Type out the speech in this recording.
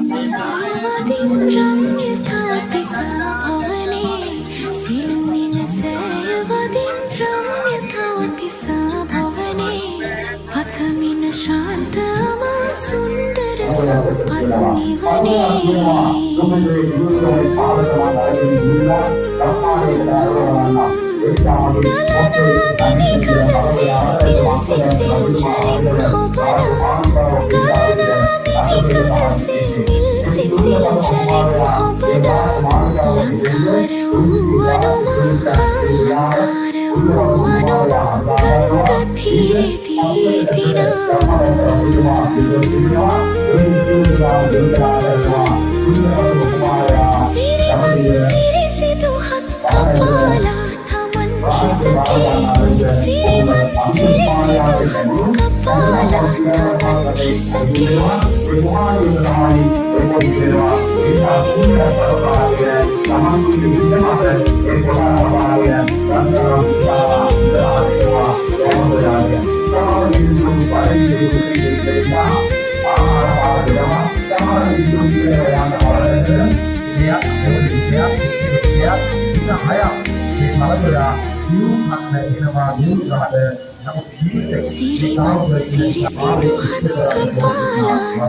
සෑයවදින් රම්‍යතාතිසාභවනේ සිළුමින සෑයවදින් රම්‍යතාතිසාභවනේ පතමින ශාන්තම සුන්දර සම්පත් නිවනේ ගලනාමිනි කදසේ දිල් සිසිල් ජලින් හොබනා ගලනාමිනි කදසේ දිල් සිසිල් ජලින් හොබනා ලංකාර වූ අනුමහා ලංකාර වූ අනුමා ගංගා තීරෙදී දිනා සිරිමත් සිරිසිදුහත් කපාලා තමන් හිසකේ සිරිමත් සිරිසිදුහත් කපාලා තමන් හිසකේ සිරිමත් සිරිසිදුහත් කපාලා